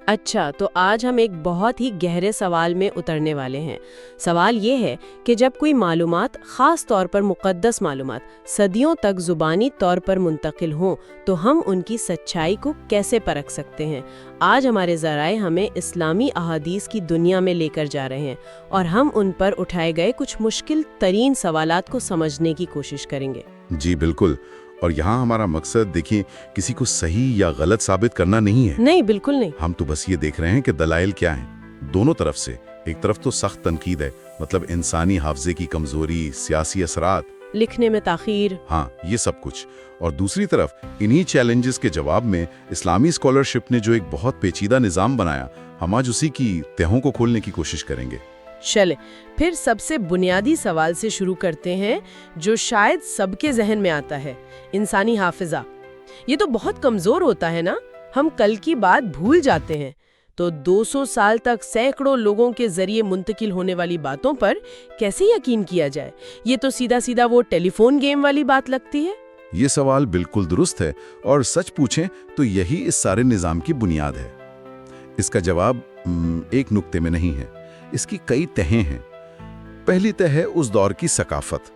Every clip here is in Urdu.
اچھا، تو آج ہم ایک بہت ہی گہرے سوال میں اترنے والے ہیں۔ سوال یہ ہے کہ جب کوئی معلومات، خاص طور پر مقدس معلومات، صدیوں تک زبانی طور پر منتقل ہوں تو ہم ان کی سچائی کو کیسے پرکھ سکتے ہیں؟ آج ہمارے ذرائع ہمیں اسلامی احادیث کی دنیا میں لے کر جا رہے ہیں اور ہم ان پر اٹھائے گئے کچھ مشکل ترین سوالات کو سمجھنے کی کوشش کریں گے۔ جی بالکل، اور یہاں ہمارا مقصد دیکھیں کسی کو صحیح یا غلط ثابت کرنا نہیں ہے۔ نہیں، بالکل نہیں۔ ہم تو بس یہ دیکھ رہے ہیں کہ دلائل کیا ہیں دونوں طرف سے۔ ایک طرف تو سخت تنقید ہے، مطلب انسانی حافظے کی کمزوری، سیاسی اثرات، لکھنے میں تاخیر، ہاں یہ سب کچھ، اور دوسری طرف انہی چیلنجز کے جواب میں اسلامی اسکالرشپ نے جو ایک بہت پیچیدہ نظام بنایا، ہم آج اسی کی تہوں کو کھولنے کی کوشش کریں گے۔ چلے پھر سب سے بنیادی سوال سے شروع کرتے ہیں جو شاید سب کے ذہن میں آتا ہے، انسانی حافظہ۔ یہ تو بہت کمزور ہوتا ہے نا، ہم کل کی بات بھول جاتے ہیں، تو 200 سال تک سینکڑوں لوگوں کے ذریعے منتقل ہونے والی باتوں پر کیسے یقین کیا جائے؟ یہ تو سیدھا سیدھا وہ ٹیلی فون گیم والی بات لگتی ہے۔ یہ سوال بالکل درست ہے، اور سچ پوچھیں تو یہی اس سارے نظام کی بنیاد ہے۔ اس کا جواب ایک نقطے میں نہیں ہے، اس کی کئی تہیں ہیں۔ پہلی تہ ہے اس دور کی ثقافت۔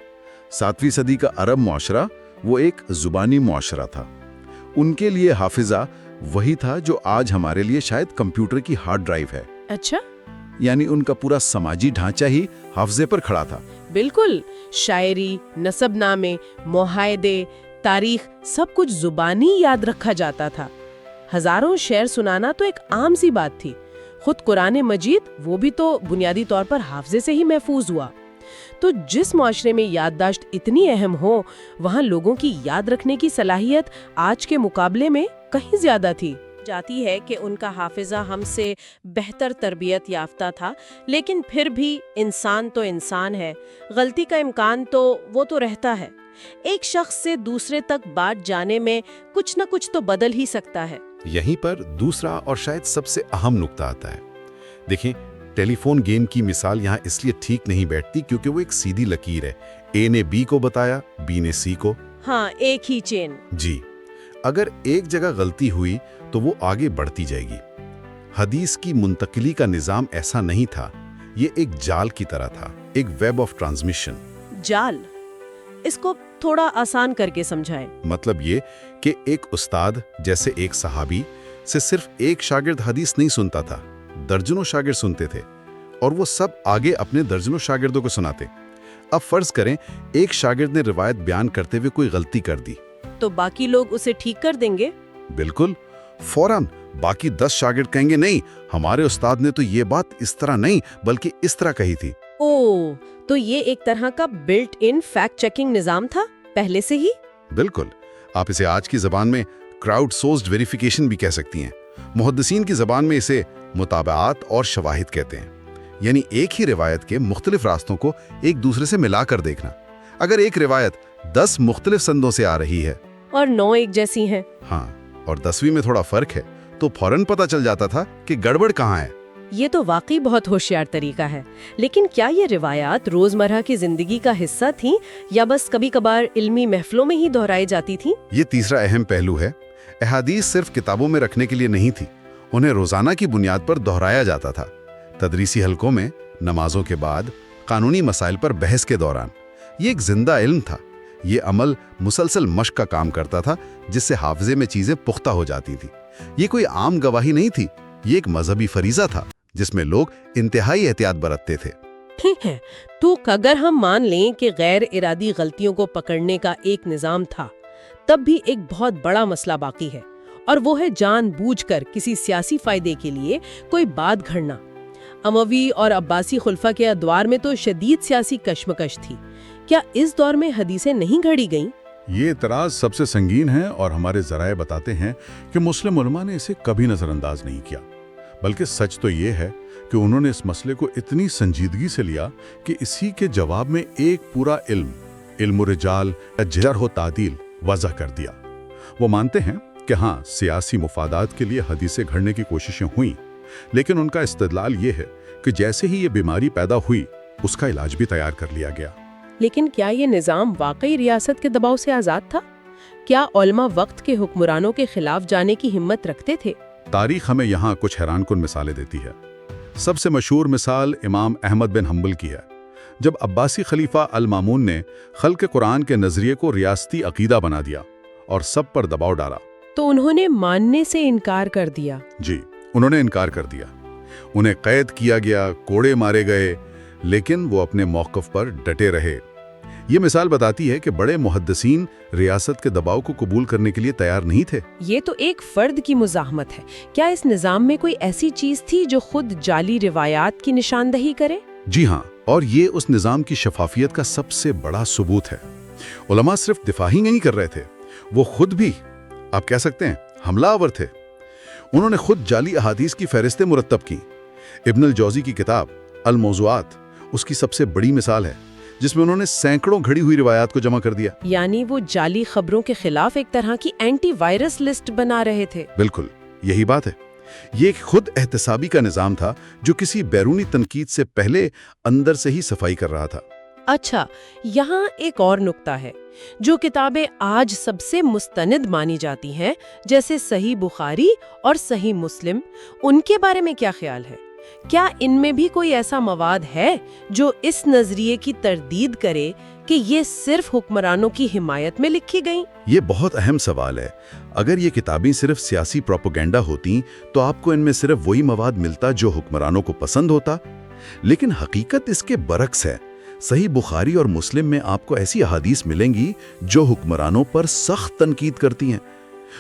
7ویں صدی کا عرب معاشرہ وہ ایک زبانی معاشرہ تھا۔ ان کے لیے حافظہ وہی تھا جو آج ہمارے لیے شاید کمپیوٹر کی ہارڈ ڈرائیو ہے۔ اچھا، یعنی ان کا پورا سماجی ڈھانچہ ہی حافظے پر کھڑا تھا۔ بالکل، شاعری، نسب نامے، معاہدے، تاریخ، سب کچھ زبانی یاد رکھا جاتا تھا۔ ہزاروں شعر سنانا تو ایک عام سی بات تھی۔ خود قرآن مجید، وہ بھی تو بنیادی طور پر حافظے سے ہی محفوظ ہوا۔ تو جس معاشرے میں یادداشت اتنی اہم ہو، وہاں لوگوں کی یاد رکھنے کی صلاحیت آج کے مقابلے میں کہیں زیادہ تھی۔ جاتی ہے کہ ان کا حافظہ ہم سے بہتر تربیت یافتہ تھا، لیکن پھر بھی انسان تو انسان ہے، غلطی کا امکان تو وہ تو رہتا ہے۔ ایک شخص سے دوسرے تک بات جانے میں کچھ نہ کچھ تو بدل ہی سکتا ہے۔ یہیں پر دوسرا اور شاید سب سے اہم نقطہ آتا ہے۔ دیکھیں، ٹیلی فون گیم کی مثال یہاں اس لیے ٹھیک نہیں بیٹھتی کیونکہ وہ ایک سیدھی لکیر ہے۔ اے نے بی کو بتایا، بی نے سی کو۔ ہاں، ایک ہی چین۔ جی، اگر ایک جگہ غلطی ہوئی تو وہ آگے بڑھتی جائے گی۔ حدیث کی منتقلی کا نظام ایسا نہیں تھا، یہ ایک جال کی طرح تھا، ایک ویب آف ٹرانسمیشن۔ جال، اس کو تھوڑا آسان کر کے سمجھائیں۔ مطلب یہ کہ ایک استاد جیسے ایک صحابی سے صرف ایک شاگرد حدیث نہیں سنتا تھا، درجنوں شاگرد سنتے تھے، اور وہ سب آگے اپنے درجنوں شاگردوں کو سناتے۔ اب فرض کریں ایک شاگرد نے روایت بیان کرتے ہوئے کوئی غلطی کر دی، تو باقی لوگ اسے ٹھیک کر دیں گے؟ بالکل، فوراً باقی 10 شاگرد کہیں گے نہیں، ہمارے استاد نے تو یہ بات اس طرح نہیں بلکہ اس طرح کہی تھی۔ اوہ، تو یہ ایک طرح کا بلٹ ان فیکٹ چیکنگ نظام تھا پہلے سے ہی؟ بالکل، آپ اسے آج کی زبان میں کراؤڈ سورسڈ ویریفیکیشن بھی کہہ سکتی ہیں۔ محدثین کی زبان میں اسے متابعات اور شواہد کہتے ہیں، یعنی ایک ہی روایت کے مختلف راستوں کو ایک دوسرے سے ملا کر دیکھنا۔ اگر ایک روایت 10 مختلف سندوں سے آ رہی ہے اور 9 ایک جیسی ہیں، ہاں، اور 10ویں میں تھوڑا فرق ہے، تو فوراً پتہ چل جاتا تھا کہ گڑبڑ کہاں ہے۔ یہ تو واقعی بہت ہوشیار طریقہ ہے۔ لیکن کیا یہ روایات روزمرہ کی زندگی کا حصہ تھیں یا بس کبھی کبھار علمی محفلوں میں ہی دہرائی جاتی تھیں؟ یہ تیسرا اہم پہلو ہے۔ احادیث صرف کتابوں میں رکھنے کے لیے نہیں تھی، انہیں روزانہ کی بنیاد پر دہرایا جاتا تھا، تدریسی حلقوں میں، نمازوں کے بعد، قانونی مسائل پر بحث کے دوران۔ یہ ایک زندہ علم تھا۔ یہ عمل مسلسل مشق کا کام کرتا تھا، جس سے حافظے میں چیزیں پختہ ہو جاتی تھی۔ یہ کوئی عام گواہی نہیں تھی، یہ ایک مذہبی فریضہ تھا جس میں لوگ انتہائی احتیاط برتتے تھے۔ ٹھیک ہے، تو اگر ہم مان لیں کہ غیر ارادی غلطیوں کو پکڑنے کا ایک نظام تھا، تب بھی ایک بہت بڑا مسئلہ باقی ہے، اور وہ ہے جان بوجھ کر کسی سیاسی فائدے کے لیے کوئی بات گھڑنا۔ اموی اور عباسی خلفاء کے ادوار میں تو شدید سیاسی کشمکش تھی۔ کیا اس دور میں حدیثیں نہیں گھڑی گئیں؟ یہ اعتراض سب سے سنگین ہے، اور ہمارے ذرائع بتاتے ہیں کہ مسلم علماء نے اسے کبھی نظر انداز نہیں کیا۔ بلکہ سچ تو یہ ہے کہ انہوں نے اس مسئلے کو اتنی سنجیدگی سے لیا کہ اسی کے جواب میں ایک پورا علم رجال یا جرح و تعدیل وضع کر دیا۔ وہ مانتے ہیں کہ ہاں، سیاسی مفادات کے لیے حدیثیں گھڑنے کی کوششیں ہوئیں، لیکن ان کا استدلال یہ ہے کہ جیسے ہی یہ بیماری پیدا ہوئی، اس کا علاج بھی تیار کر لیا گیا۔ لیکن کیا یہ نظام واقعی ریاست کے دباؤ سے آزاد تھا؟ کیا علماء وقت کے حکمرانوں کے خلاف جانے کی ہمت رکھتے تھے؟ تاریخ ہمیں یہاں کچھ حیران کن مثالیں دیتی ہے۔ سب سے مشہور مثال امام احمد بن حنبل کی ہے۔ جب عباسی خلیفہ المامون نے خلق قرآن کے نظریے کو ریاستی عقیدہ بنا دیا اور سب پر دباؤ ڈالا تو انہوں نے ماننے سے انکار کر دیا۔ جی، انہوں نے انکار کر دیا۔ انہیں قید کیا گیا، کوڑے مارے گئے، لیکن وہ اپنے موقف پر ڈٹے رہے۔ یہ مثال بتاتی ہے کہ بڑے محدثین ریاست کے دباؤ کو قبول کرنے کے لیے تیار نہیں تھے۔ یہ تو ایک فرد کی مزاحمت ہے۔ کیا اس نظام میں کوئی ایسی چیز تھی جو خود جعلی روایات کی نشاندہی کرے؟ جی ہاں، اور یہ اس نظام کی شفافیت کا سب سے بڑا ثبوت ہے۔ علماء صرف دفاع ہی نہیں کر رہے تھے، وہ خود بھی، آپ کہہ سکتے ہیں، حملہ آور تھے۔ انہوں نے خود جعلی احادیث کی فہرستیں مرتب کی۔ ابن الجوزی کی کتاب الموضوعات اس کی سب سے بڑی مثال ہے، جس میں انہوں نے سینکڑوں گھڑی ہوئی روایات کو جمع کر دیا۔ یعنی وہ جعلی خبروں کے خلاف ایک طرح کی اینٹی وائرس لسٹ بنا رہے تھے۔ بالکل، یہی بات ہے۔ یہ ایک خود احتسابی کا نظام تھا جو کسی بیرونی تنقید سے پہلے اندر سے ہی صفائی کر رہا تھا۔ اچھا، یہاں ایک اور نکتہ ہے۔ جو کتابیں آج سب سے مستند مانی جاتی ہیں، جیسے صحیح بخاری اور صحیح مسلم، ان کے بارے میں کیا خیال ہے؟ کیا ان میں بھی کوئی ایسا مواد ہے جو اس نظریے کی تردید کرے کہ یہ صرف حکمرانوں کی حمایت میں لکھی گئیں؟ یہ بہت اہم سوال ہے۔ اگر یہ کتابیں صرف سیاسی پروپیگنڈا ہوتیں تو آپ کو ان میں صرف وہی مواد ملتا جو حکمرانوں کو پسند ہوتا، لیکن حقیقت اس کے برعکس ہے۔ صحیح بخاری اور مسلم میں آپ کو ایسی احادیث ملیں گی جو حکمرانوں پر سخت تنقید کرتی ہیں۔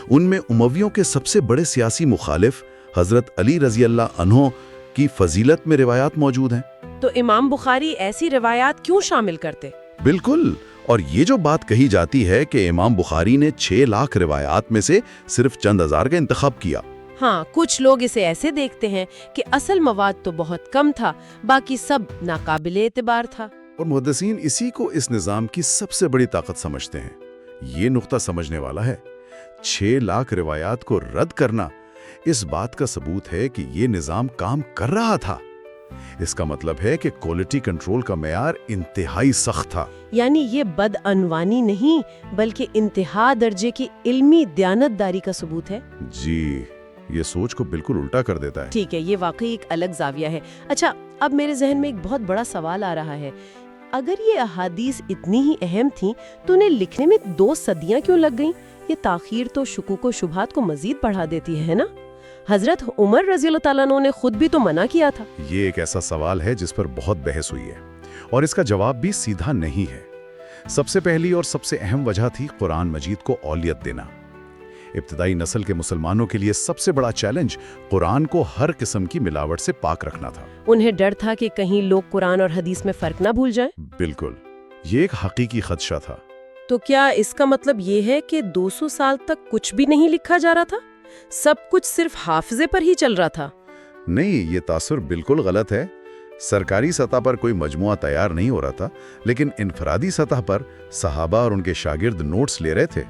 ان میں امویوں کے سب سے بڑے سیاسی مخالف حضرت علی رضی اللہ عنہ کی فضیلت میں روایات موجود ہیں۔ تو امام بخاری ایسی روایات کیوں شامل کرتے؟ بالکل، اور یہ جو بات کہی جاتی ہے کہ امام بخاری نے 6 لاکھ روایات میں سے صرف چند ہزار کا انتخاب کیا۔ ہاں، کچھ لوگ اسے ایسے دیکھتے ہیں کہ اصل مواد تو بہت کم تھا، باقی سب ناقابل اعتبار تھا۔ اور محدثین اسی کو اس نظام کی سب سے بڑی طاقت سمجھتے ہیں۔ یہ نقطہ سمجھنے والا ہے۔ 6 لاکھ روایات کو رد کرنا اس بات کا ثبوت ہے کہ یہ نظام کام کر رہا تھا۔ اس کا مطلب ہے کہ کوالٹی کنٹرول کا معیار انتہائی سخت تھا۔ یعنی یہ بدعنوانی نہیں بلکہ انتہا درجے کی علمی دیانتداری کا ثبوت ہے۔ جی، یہ سوچ کو بالکل الٹا کر دیتا ہے۔ ٹھیک ہے، یہ واقعی ایک الگ زاویہ ہے۔ اچھا، اب میرے ذہن میں ایک بہت بڑا سوال آ رہا ہے۔ اگر یہ احادیث اتنی ہی اہم تھیں تو انہیں لکھنے میں 2 صدیاں کیوں لگ گئیں؟ یہ تاخیر تو شکوک و شبہات کو مزید بڑھا دیتی ہے نا؟ حضرت عمر رضی اللہ تعالیٰ عنہ نے خود بھی تو منع کیا تھا۔ یہ ایک ایسا سوال ہے جس پر بہت بحث ہوئی ہے، اور اس کا جواب بھی سیدھا نہیں ہے۔ سب سے پہلی اور سب سے اہم وجہ تھی قرآن مجید کو اولیت دینا۔ ابتدائی نسل کے مسلمانوں کے لیے سب سے بڑا چیلنج قرآن کو ہر قسم کی ملاوٹ سے پاک رکھنا تھا۔ انہیں ڈر تھا کہ کہیں لوگ قرآن اور حدیث میں فرق نہ بھول جائیں۔ بالکل، یہ ایک حقیقی خدشہ تھا۔ تو کیا اس کا مطلب یہ ہے کہ 200 سال تک کچھ بھی نہیں لکھا جا رہا تھا؟ سب کچھ صرف حافظے پر ہی چل رہا تھا؟ نہیں، یہ تاثر بالکل غلط ہے۔ سرکاری سطح پر کوئی مجموعہ تیار نہیں ہو رہا تھا، لیکن انفرادی سطح پر صحابہ اور ان کے شاگرد نوٹس لے رہے تھے۔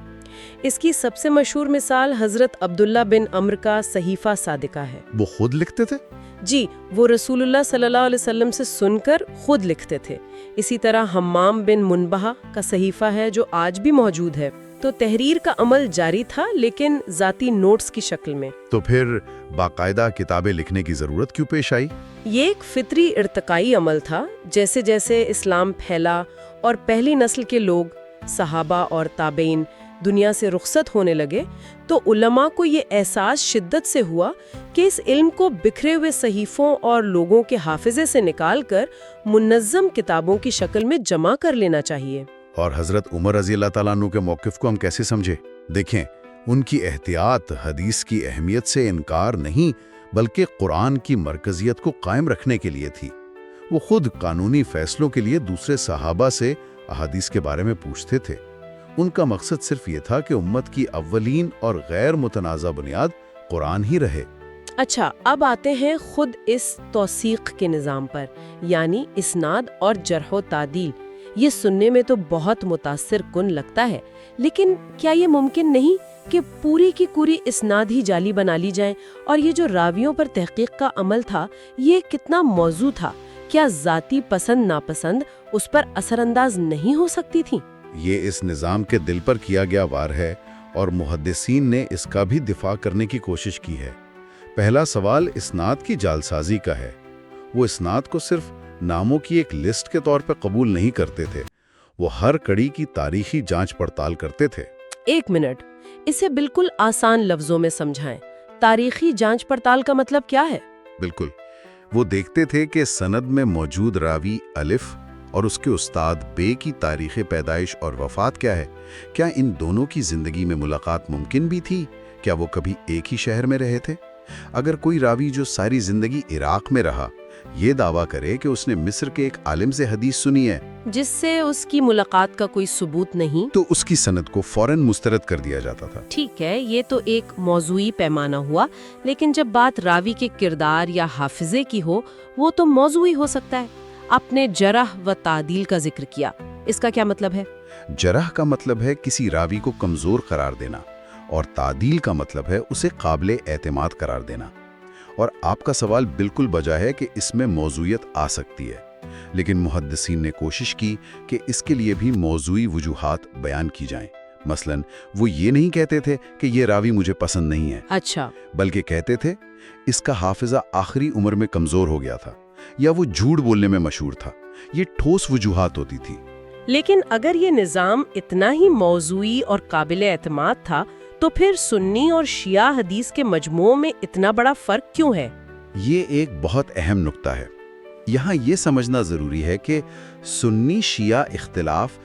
اس کی سب سے مشہور مثال حضرت عبداللہ بن عمر کا صحیفہ صادقہ ہے۔ وہ خود لکھتے تھے؟ جی، وہ رسول اللہ صلی اللہ علیہ وسلم سے سن کر خود لکھتے تھے۔ اسی طرح حمام بن منبہ کا صحیفہ ہے جو آج بھی موجود ہے۔ تو تحریر کا عمل جاری تھا، لیکن ذاتی نوٹس کی شکل میں۔ تو پھر باقاعدہ کتابیں لکھنے کی ضرورت کیوں پیش آئی؟ یہ ایک فطری ارتقائی عمل تھا۔ جیسے جیسے اسلام پھیلا اور پہلی نسل کے لوگ، صحابہ اور تابعین، دنیا سے رخصت ہونے لگے، تو علماء کو یہ احساس شدت سے ہوا کہ اس علم کو بکھرے ہوئے صحیفوں اور لوگوں کے حافظے سے نکال کر منظم کتابوں کی شکل میں جمع کر لینا چاہیے۔ اور حضرت عمر رضی اللہ تعالیٰ عنہ کے موقف کو ہم کیسے سمجھے؟ دیکھیں، ان کی احتیاط حدیث کی اہمیت سے انکار نہیں بلکہ قرآن کی مرکزیت کو قائم رکھنے کے لیے تھی۔ وہ خود قانونی فیصلوں کے لیے دوسرے صحابہ سے احادیث کے بارے میں پوچھتے تھے۔ ان کا مقصد صرف یہ تھا کہ امت کی اولین اور غیر متنازع بنیاد قرآن ہی رہے۔ اچھا، اب آتے ہیں خود اس توثیق کے نظام پر، یعنی اسناد اور جرح و تعدیل۔ یہ سننے میں تو بہت متاثر کن لگتا ہے، لیکن کیا یہ ممکن نہیں کہ پوری کی پوری اسناد ہی جعلی بنا لی جائیں؟ اور یہ جو راویوں پر تحقیق کا عمل تھا، یہ کتنا موزوں تھا؟ کیا ذاتی پسند ناپسند اس پر اثر انداز نہیں ہو سکتی تھی؟ یہ اس نظام کے دل پر کیا گیا وار ہے، اور محدثین نے اس کا بھی دفاع کرنے کی کوشش کی ہے۔ پہلا سوال اسناد کی جعلسازی کا ہے۔ وہ اسناد کو صرف ناموں کی ایک لسٹ کے طور پہ قبول نہیں کرتے تھے، وہ ہر کڑی کی تاریخی جانچ پڑتال کرتے تھے۔ 1 منٹ، اسے بالکل آسان لفظوں میں سمجھائیں۔ تاریخی جانچ پڑتال کا مطلب کیا ہے؟ بالکل، وہ دیکھتے تھے کہ سند میں موجود راوی الف اور اس کے استاد بے کی تاریخ پیدائش اور وفات کیا ہے۔ کیا ان دونوں کی زندگی میں ملاقات ممکن بھی تھی؟ کیا وہ کبھی ایک ہی شہر میں رہے تھے؟ اگر کوئی راوی جو ساری زندگی عراق میں رہا یہ دعویٰ کرے کہ اس نے مصر کے ایک عالم سے حدیث سنی ہے جس سے اس کی ملاقات کا کوئی ثبوت نہیں، تو اس کی سند کو فوراً مسترد کر دیا جاتا تھا۔ ٹھیک ہے، یہ تو ایک موضوعی پیمانہ ہوا، لیکن جب بات راوی کے کردار یا حافظے کی ہو وہ تو موضوعی ہو سکتا ہے۔ آپ نے جرح و تعدیل کا ذکر کیا، اس کا کیا مطلب ہے؟ جرح کا مطلب ہے کسی راوی کو کمزور قرار دینا، اور تعدیل کا مطلب ہے اسے قابل اعتماد قرار دینا۔ اور آپ کا سوال بالکل بجا ہے کہ اس میں موضوعیت آ سکتی ہے، لیکن محدثین نے کوشش کی کہ اس کے لیے بھی موضوعی وجوہات بیان کی جائیں۔ مثلا وہ یہ نہیں کہتے تھے کہ یہ راوی مجھے پسند نہیں ہے، اچھا، بلکہ کہتے تھے اس کا حافظہ آخری عمر میں کمزور ہو گیا تھا، یا وہ جھوٹ بولنے میں مشہور تھا۔ یہ ٹھوس وجوہات ہوتی تھی۔ لیکن اگر یہ نظام اتنا ہی موضوعی اور قابل اعتماد تھا تو پھر سنی اور شیعہ حدیث کے مجموعوں میں اتنا بڑا فرق کیوں ہے؟ یہ ایک بہت اہم نکتہ ہے۔ یہاں یہ سمجھنا ضروری ہے کہ سنی شیعہ اختلاف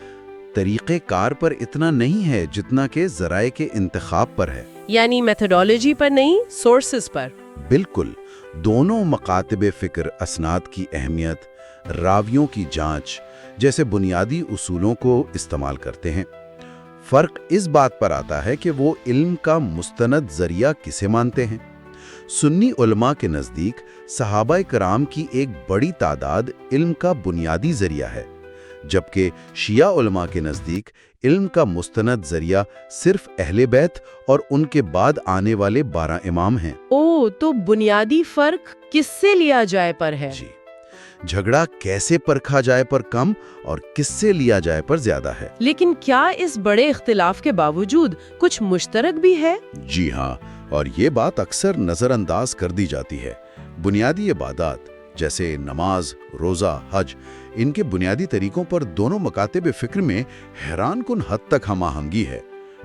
طریقہ کار پر اتنا نہیں ہے جتنا کہ ذرائع کے انتخاب پر ہے، یعنی میتھڈالوجی پر نہیں، سورسز پر۔ بالکل، دونوں مکاتب فکر، اسناد کی اہمیت، راویوں کی جانچ جیسے بنیادی اصولوں کو استعمال کرتے ہیں۔ فرق اس بات پر آتا ہے کہ وہ علم کا مستند ذریعہ کسے مانتے ہیں۔ سنی علماء کے نزدیک صحابہ کرام کی ایک بڑی تعداد علم کا بنیادی ذریعہ ہے، جبکہ شیعہ علماء کے نزدیک علم کا مستند ذریعہ صرف اہل بیت اور ان کے بعد آنے والے 12 امام ہیں۔ تو بنیادی فرق کس سے لیا جائے پر ہے؟ جی، جھگڑا کیسے پرکھا جائے پر کم اور کس سے لیا جائے پر زیادہ ہے۔ لیکن کیا اس بڑے اختلاف کے باوجود کچھ مشترک بھی ہے؟ جی ہاں، اور یہ بات اکثر نظر انداز کر دی جاتی ہے۔ بنیادی عبادات جیسے نماز، روزہ، حج، ان کے بنیادی طریقوں پر دونوں مکاتب فکر میں حیران کن حد تک ہم آہنگی ہے۔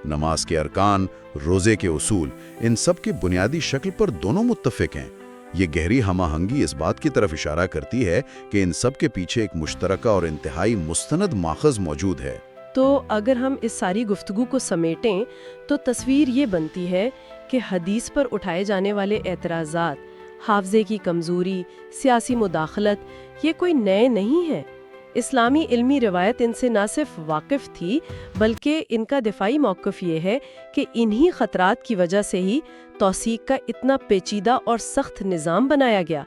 نماز کے ارکان، روزے کے اصول، ان سب کی بنیادی شکل پر دونوں متفق ہیں۔ یہ گہری ہم آہنگی اس بات کی طرف اشارہ کرتی ہے کہ ان سب کے پیچھے ایک مشترکہ اور انتہائی مستند ماخذ موجود ہے۔ تو اگر ہم اس ساری گفتگو کو سمیٹیں تو تصویر یہ بنتی ہے کہ حدیث پر اٹھائے جانے والے اعتراضات، حافظے کی کمزوری، سیاسی مداخلت، یہ کوئی نئے نہیں ہیں۔ اسلامی علمی روایت ان سے نہ صرف واقف تھی بلکہ ان کا دفاعی موقف یہ ہے کہ انہی خطرات کی وجہ سے ہی توثیق کا اتنا پیچیدہ اور سخت نظام بنایا گیا،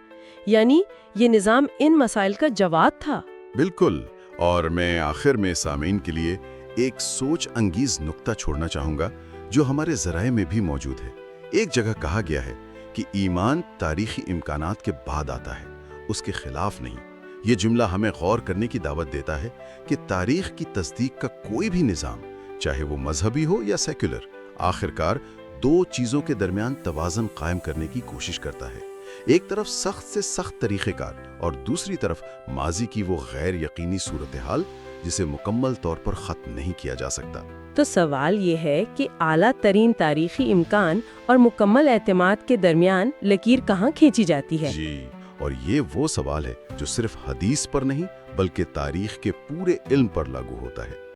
یعنی یہ نظام ان مسائل کا جواب تھا۔ بالکل، اور میں آخر میں سامعین کے لیے ایک سوچ انگیز نکتہ چھوڑنا چاہوں گا جو ہمارے ذرائع میں بھی موجود ہے۔ ایک جگہ کہا گیا ہے کہ ایمان تاریخی امکانات کے بعد آتا ہے، اس کے خلاف نہیں۔ یہ جملہ ہمیں غور کرنے کی دعوت دیتا ہے کہ تاریخ کی تصدیق کا کوئی بھی نظام، چاہے وہ مذہبی ہو یا سیکولر، آخرکار 2 چیزوں کے درمیان توازن قائم کرنے کی کوشش کرتا ہے۔ ایک طرف سخت سے سخت طریقہ کار اور دوسری طرف ماضی کی وہ غیر یقینی صورتحال جسے مکمل طور پر ختم نہیں کیا جا سکتا۔ تو سوال یہ ہے کہ اعلیٰ ترین تاریخی امکان اور مکمل اعتماد کے درمیان لکیر کہاں کھینچی جاتی ہے؟ جی، اور یہ وہ سوال ہے جو صرف حدیث پر نہیں بلکہ تاریخ کے پورے علم پر لاگو ہوتا ہے۔